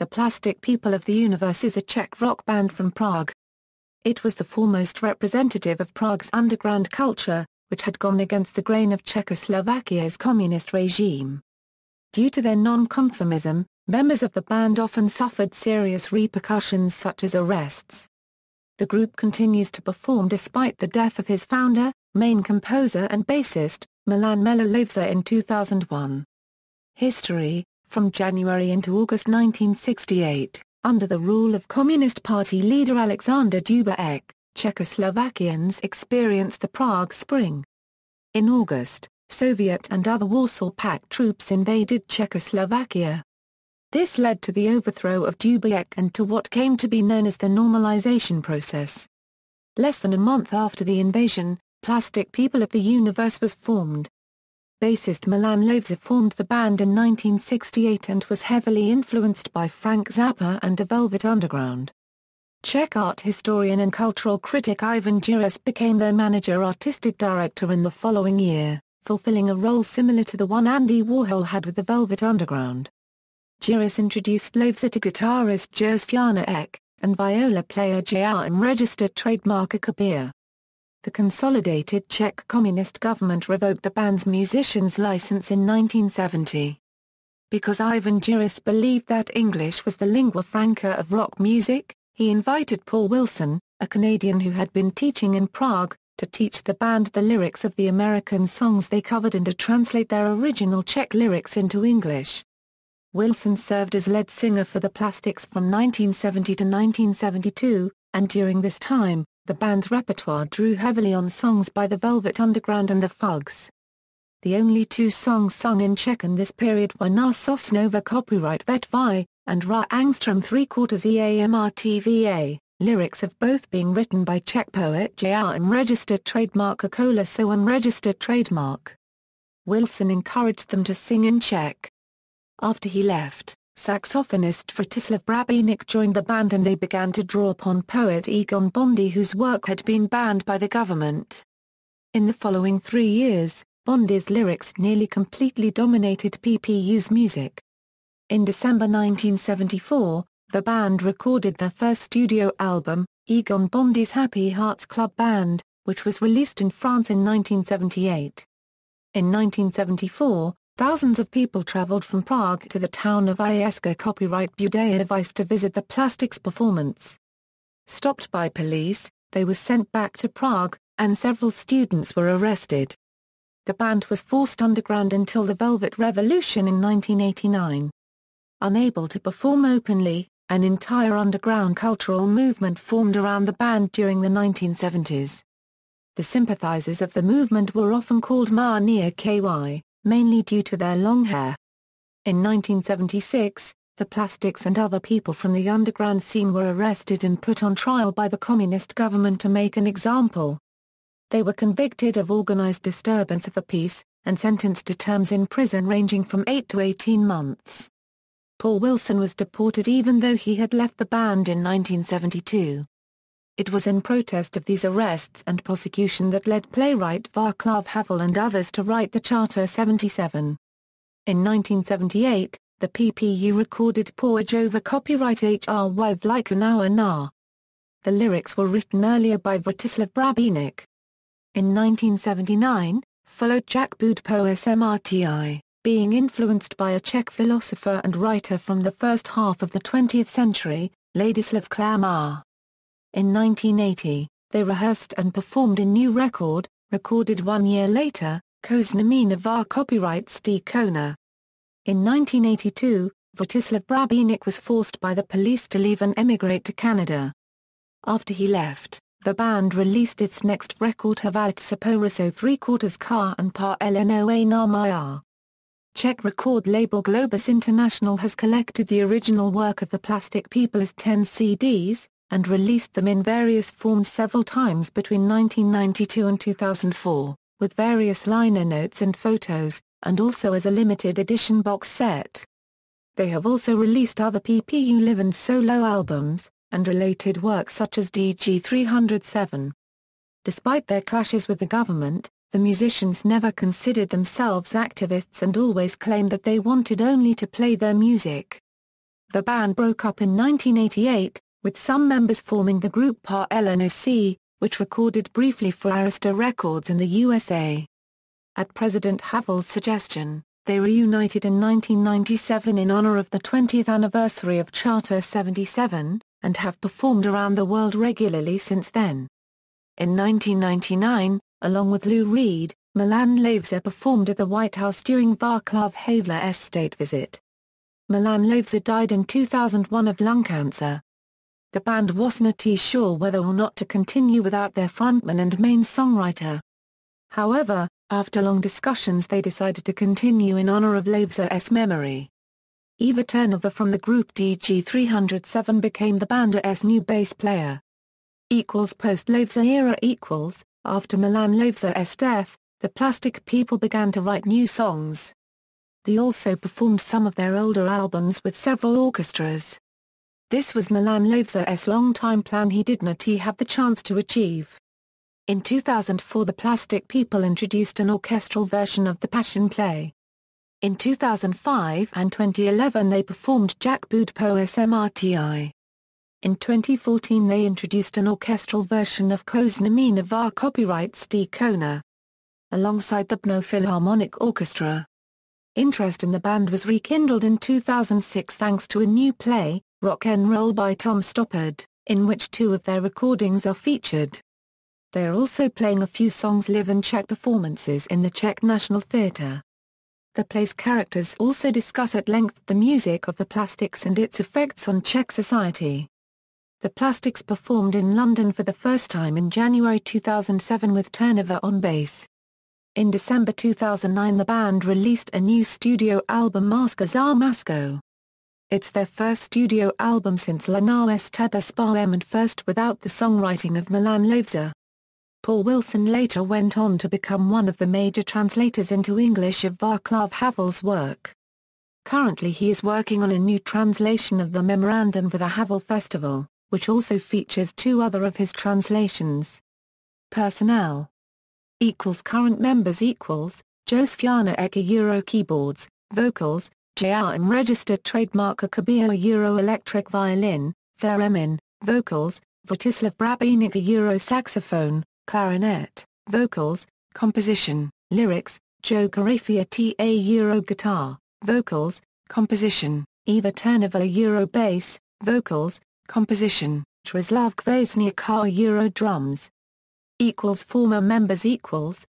the Plastic People of the Universe is a Czech rock band from Prague. It was the foremost representative of Prague's underground culture, which had gone against the grain of Czechoslovakia's communist regime. Due to their non-conformism, members of the band often suffered serious repercussions such as arrests. The group continues to perform despite the death of his founder, main composer and bassist, Milan Hlavsa in 2001. History: from January into August 1968, under the rule of Communist Party leader Alexander Dubček, Czechoslovakians experienced the Prague Spring. In August, Soviet and other Warsaw Pact troops invaded Czechoslovakia. This led to the overthrow of Dubček and to what came to be known as the normalization process. Less than a month after the invasion, Plastic People of the Universe was formed. Bassist Milan Hlavsa formed the band in 1968 and was heavily influenced by Frank Zappa and the Velvet Underground. Czech art historian and cultural critic Ivan Jiras became their manager-artistic director in the following year, fulfilling a role similar to the one Andy Warhol had with the Velvet Underground. Jiras introduced Hlavsa to guitarist Josefina Ek, and viola player J.R.M. registered trademark Akabir. The consolidated Czech Communist government revoked the band's musician's license in 1970. Because Ivan Jiras believed that English was the lingua franca of rock music, he invited Paul Wilson, a Canadian who had been teaching in Prague, to teach the band the lyrics of the American songs they covered and to translate their original Czech lyrics into English. Wilson served as lead singer for the Plastics from 1970 to 1972, and during this time, the band's repertoire drew heavily on songs by the Velvet Underground and the Fugs. The only two songs sung in Czech in this period were Na Sosnova copyright Vetvy, and Ra Angstrom 3/4 EAMRTVA, lyrics of both being written by Czech poet J.R.M. registered trademark Akola So unregistered trademark. Wilson encouraged them to sing in Czech. After he left, saxophonist Vratislav Brabeník joined the band and they began to draw upon poet Egon Bondy whose work had been banned by the government. In the following 3 years, Bondy's lyrics nearly completely dominated PPU's music. In December 1974, the band recorded their first studio album, Egon Bondy's Happy Hearts Club Band, which was released in France in 1978. In 1974, thousands of people traveled from Prague to the town of Ijeska copyright Budějovice to visit the Plastics performance. Stopped by police, they were sent back to Prague, and several students were arrested. The band was forced underground until the Velvet Revolution in 1989. Unable to perform openly, an entire underground cultural movement formed around the band during the 1970s. The sympathizers of the movement were often called Mania KY, mainly due to their long hair. In 1976, the Plastics and other people from the underground scene were arrested and put on trial by the communist government to make an example. They were convicted of organized disturbance of the peace, and sentenced to terms in prison ranging from 8 to 18 months. Paul Wilson was deported even though he had left the band in 1972. It was in protest of these arrests and prosecution that led playwright Václav Havel and others to write the Charter 77. In 1978, the PPU recorded Poejowa copyright HRY Vlika Na Na. The lyrics were written earlier by Vratislav Brabeník. In 1979, followed Jack Bud Smrti, being influenced by a Czech philosopher and writer from the first half of the 20th century, Ladislav Klamar. In 1980, they rehearsed and performed a new record, recorded 1 year later, Ko Znamena var copyright Sti Kona. In 1982, Vratislav Brabeník was forced by the police to leave and emigrate to Canada. After he left, the band released its next record Hvalt Saporiso 3/4 Car and Par Lnoa na Maya. Czech record label Globus International has collected the original work of the Plastic People as 10 CDs, and released them in various forms several times between 1992 and 2004, with various liner notes and photos, and also as a limited edition box set. They have also released other PPU live and solo albums, and related works such as DG 307. Despite their clashes with the government, the musicians never considered themselves activists and always claimed that they wanted only to play their music. The band broke up in 1988, with some members forming the group Pa LNOC, which recorded briefly for Arista Records in the USA. At President Havel's suggestion, they reunited in 1997 in honor of the 20th anniversary of Charter 77, and have performed around the world regularly since then. In 1999, along with Lou Reed, Milan Hlavsa performed at the White House during Václav Havler's state visit. Milan Hlavsa died in 2001 of lung cancer. The band wasn't sure whether or not to continue without their frontman and main songwriter. However, after long discussions they decided to continue in honor of Hlavsa's memory. Iva Turnova from the group DG307 became the band's new bass player. Post-Hlavsa era after Milan Hlavsa's death, the Plastic People began to write new songs. They also performed some of their older albums with several orchestras. This was Milan Hlavsa's long-time plan he did not have the chance to achieve. In 2004 the Plastic People introduced an orchestral version of the Passion Play. In 2005 and 2011 they performed Jak Bud po smrti. In 2014 they introduced an orchestral version of Koznamí Nová copyright Kona, alongside the Brno Philharmonic Orchestra. Interest in the band was rekindled in 2006 thanks to a new play, Rock 'n' Roll by Tom Stoppard, in which two of their recordings are featured. They are also playing a few songs live in Czech performances in the Czech National Theatre. The play's characters also discuss at length the music of the Plastics and its effects on Czech society. The Plastics performed in London for the first time in January 2007 with Turnova on bass. In December 2009 the band released a new studio album Maska za Maskou. It's their first studio album since Lana's Tebe Spałem and first without the songwriting of Milan Hlavsa. Paul Wilson later went on to become one of the major translators into English of Václav Havel's work. Currently he is working on a new translation of the memorandum for the Havel Festival, which also features two other of his translations. Personnel Current members Josfiana Eka Euro keyboards, vocals, JR registered trademark Akabio Euro electric violin, theremin, vocals, Vratislav Brabenik Euro saxophone, clarinet, vocals, composition, lyrics, Joe Garafia TA Euro guitar, vocals, composition, Iva Turnova Euro bass, vocals, composition, Trislav Kvasniak Euro drums. Former members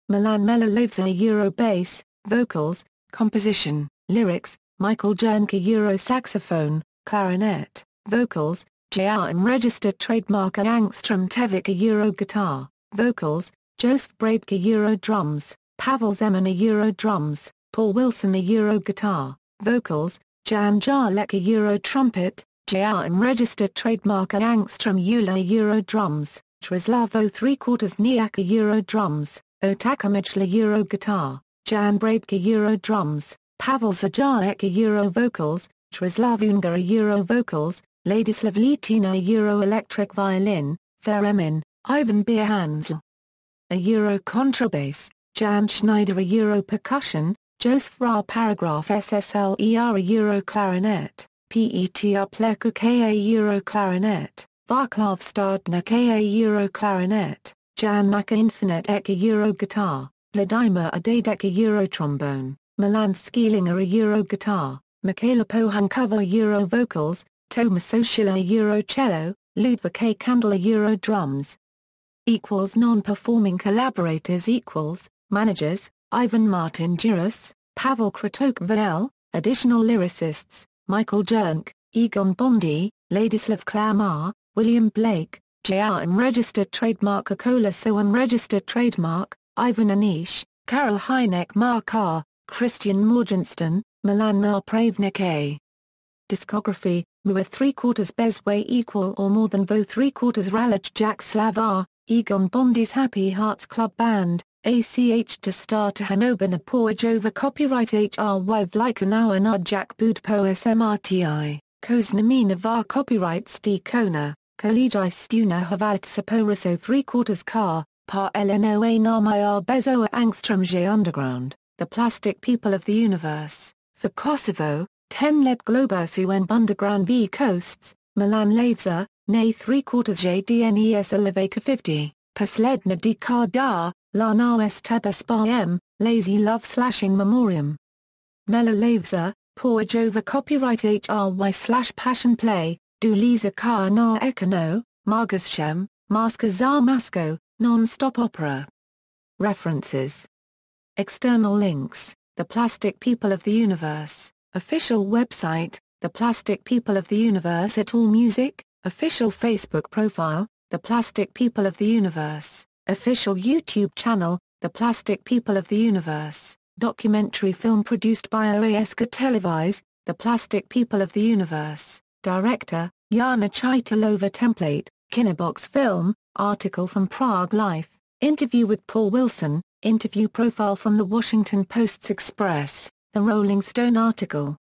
Milan Hlavsa Euro bass, vocals, composition, lyrics, Michael Jernka Euro saxophone, clarinet, vocals, JR registered trademark Angstrom Tevik Euro guitar, vocals, Joseph Bradke Euro drums, Pavel Zeman Euro drums, Paul Wilson Euro guitar, vocals, Jan Jarlek Euro trumpet, JR registered trademark Angstrom Eula Euro drums, Trislavo 3/4 Niaka Euro drums, Otaka Mejla Euro guitar, Jan Bradke Euro drums, Pavel Zajarek Euro vocals, Trislav Ungara Euro vocals, Ladislav Litina Euro electric violin, theremin, Ivan Bierhansl Euro contrabass, Jan Schneider Euro percussion, Joseph Ra paragraph SSLER Euro clarinet, Petr Pleku Ka Euro clarinet, Václav Stardner Ka Euro clarinet, Jan Maka Infinite Eka Euro guitar, Vladimir Adadeka Euro trombone, Milan Skilinger Euro guitar, Michaela Pohankova Euro vocals, Tomas Soshila Euro cello, Ludwig K. Kandel Euro drums. Non-performing collaborators managers, Ivan Martin Giras, Pavel Kratochval, additional lyricists, Michael Jernk, Egon Bondy, Ladislav Klamar, William Blake, JR registered trademark Akola So unregistered trademark, Ivan Anish, Karol Hynek Markar, Christian Morgenstern, Milan Napravnik A. Discography, Mua 3/4 Bezway equal or more than Vo 3/4 Rallich Jack Slavar, Egon Bondy's Happy Hearts Club Band, ACH to Star to Hanover Napoaj over copyright HRY Vlikanawa na Jak Bud po smrti, Koznamí Nová copyright Kona, Kolegij Stuna Hvat Saporiso 3/4 car, Pa Lnoa Namir Bezoa Angstromje Underground, The Plastic People of the Universe, for Kosovo, 10 Let Globusu en Underground V Coasts, Milan Hlavsa, nay 3/4 JDNES Elevaka 50, Posledna dekada, la nas teba spam, lazy love / memoriam. Mejla Hlavsa, Poajova copyright HRY/passion play, du Lisa ka na ekono, Margashem, Maska za Masko, non-stop opera. References. External links, The Plastic People of the Universe, official website, The Plastic People of the Universe at AllMusic, official Facebook profile, The Plastic People of the Universe, official YouTube channel, The Plastic People of the Universe, documentary film produced by OASK Televise, The Plastic People of the Universe, director, Jana Chaitalova template, Kinebox film, article from Prague Life, interview with Paul Wilson, interview profile from the Washington Post's Express, the Rolling Stone article.